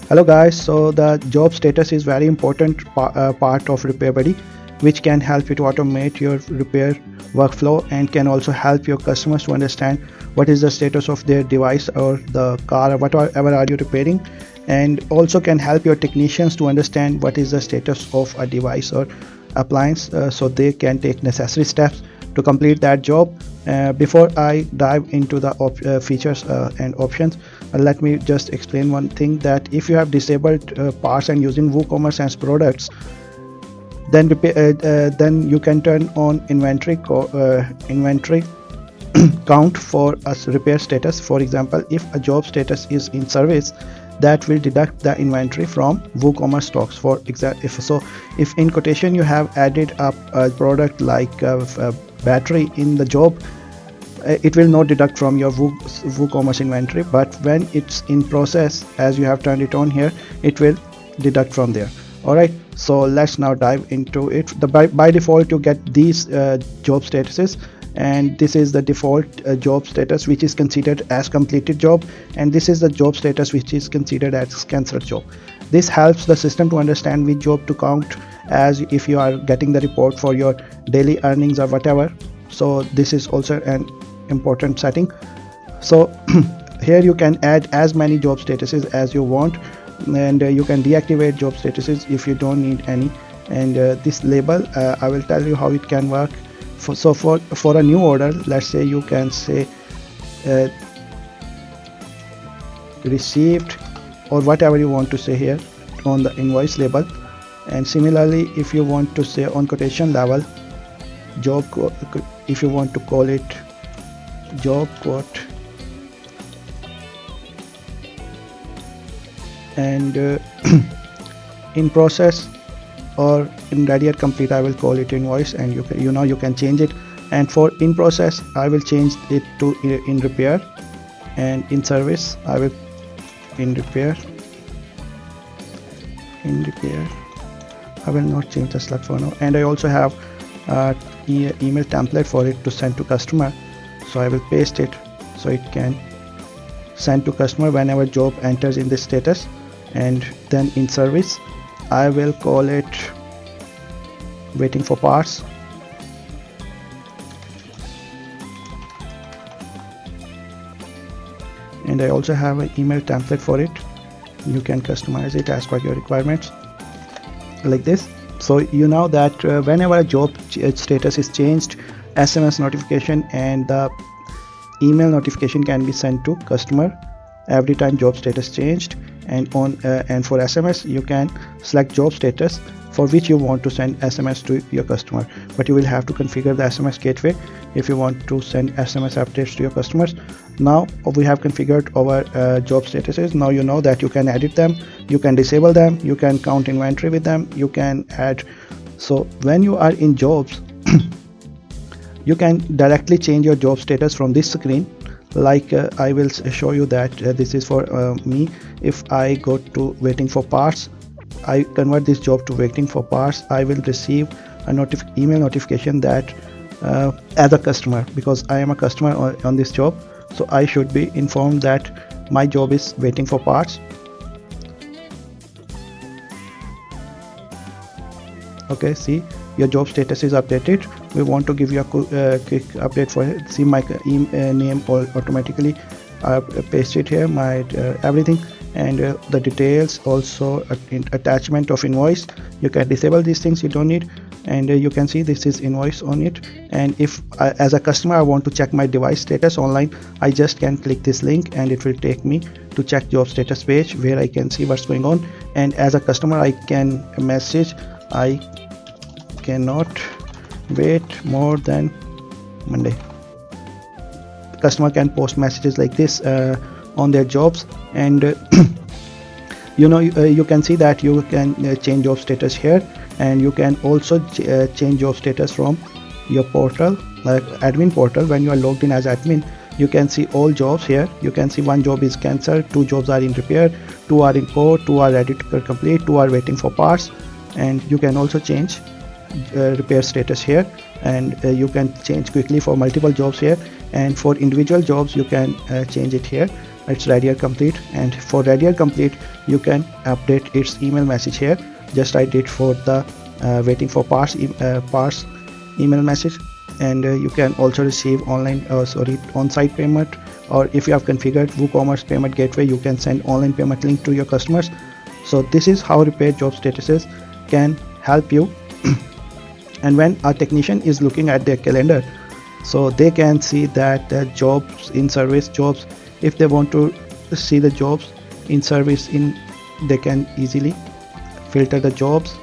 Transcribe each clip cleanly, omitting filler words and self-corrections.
Hello guys, so the job status is very important part of RepairBuddy, which can help you to automate your repair workflow and can also help your customers to understand what is the status of their device or the car or whatever are you repairing, and also can help your technicians to understand what is the status of a device or appliance, so they can take necessary steps to complete that job. Before I dive into the features and options, let me just explain one thing, that if you have disabled parts and using WooCommerce as products, then you can turn on inventory count for a repair status. For example, if a job status is in service, that will deduct the inventory from WooCommerce stocks. For example, if in quotation you have added up a product like a battery in the job, it will not deduct from your WooCommerce inventory, but when it's in process, as you have turned it on here, it will deduct from there. All right, so let's now dive into it. By default you get these job statuses, and this is the default job status which is considered as completed job, and this is the job status which is considered as cancelled job. This helps the system to understand which job to count as if you are getting the report for your daily earnings or whatever. So this is also an important setting. So here you can add as many job statuses as you want, and you can deactivate job statuses if you don't need any. And this label, I will tell you how it can work. For a new order, let's say you can say received or whatever you want to say here on the invoice label. And similarly, if you want to say on quotation level, job if you want to call it job quote, and in process or in ready or complete, I will call it invoice, and you can change it. And for in process, I will change it to in repair, and in service I will in repair. I will not change the slot for now. And I also have email template for it to send to customer, so I will paste it so it can send to customer whenever job enters in this status. And then in service I will call it waiting for parts, and I also have an email template for it. You can customize it as per your requirements like this. So you know that whenever a job status is changed, SMS notification and the email notification can be sent to customer every time job status changed. And for SMS, you can select job status for which you want to send SMS to your customer, but you will have to configure the SMS gateway if you want to send SMS updates to your customers. Now we have configured our job statuses. Now you know that you can edit them, you can disable them, you can count inventory with them, you can add. So when you are in jobs, you can directly change your job status from this screen. Like I will show you that this is for me. If I go to waiting for parts, I convert this job to waiting for parts, I will receive a email notification that as a customer, because I am a customer on this job, so I should be informed that my job is waiting for parts. Okay, see, your job status is updated. We want to give you a quick update for it. See, my name automatically paste it here, my everything, and the details, also attachment of invoice. You can disable these things, you don't need. And you can see this is invoice on it. And if as a customer I want to check my device status online, I just can click this link and it will take me to check job status page where I can see what's going on. And as a customer I can message, I cannot wait more than Monday. The customer can post messages like this on their jobs. And you can see that you can change job status here, and you can also change job status from your portal, like admin portal. When you are logged in as admin, you can see all jobs here. You can see one job is cancelled, 2 jobs are in repair, 2 are in code, 2 are ready to complete, 2 are waiting for parts. And you can also change repair status here, and you can change quickly for multiple jobs here, and for individual jobs you can change it here. it's Radier complete, and for Radier complete you can update its email message here, just I did for the waiting for parts email message. And you can also receive on-site payment, or if you have configured WooCommerce payment gateway, you can send online payment link to your customers. So this is how repair job statuses can help you. And when a technician is looking at their calendar, so they can see that the jobs in service jobs, if they want to see the jobs in service they can easily filter the jobs,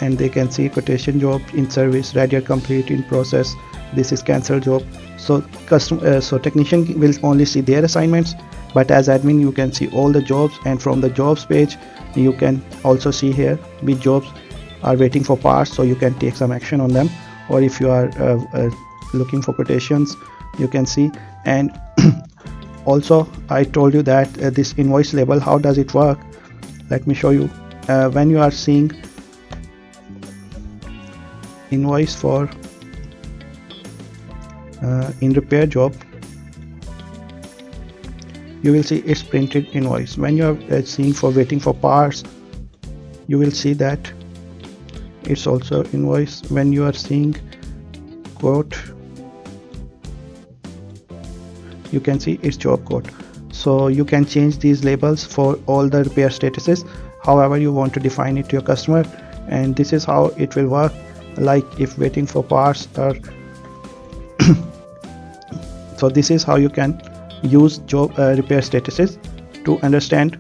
and they can see quotation job in service, Radier complete, in process, this is cancel job. So technician will only see their assignments, but as admin you can see all the jobs, and from the jobs page you can also see here which jobs are waiting for parts, so you can take some action on them. Or if you are looking for quotations, you can see. And also I told you that this invoice label, how does it work? Let me show you. When you are seeing invoice for in repair job, you will see it's printed invoice. When you are seeing for waiting for parts, you will see that it's also invoice. When you are seeing quote, you can see it's job code. So you can change these labels for all the repair statuses however you want to define it to your customer, and this is how it will work. Like if waiting for parts or so this is how you can use job repair statuses to understand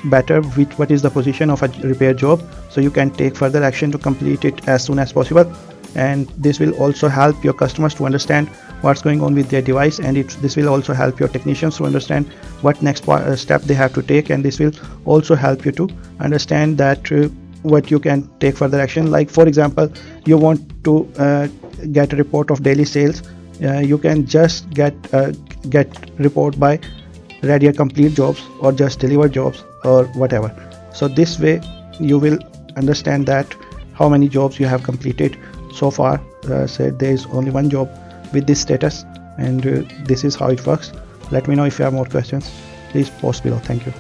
better what is the position of a repair job, so you can take further action to complete it as soon as possible. And this will also help your customers to understand what's going on with their device, and this will also help your technicians to understand what next step they have to take, and this will also help you to understand that what you can take further action. Like for example, you want to get a report of daily sales, you can just get report by Radier complete jobs or just deliver jobs or whatever. So this way you will understand that how many jobs you have completed so far. Say there is only one job with this status, and this is how it works. Let me know if you have more questions. Please post below. Thank you.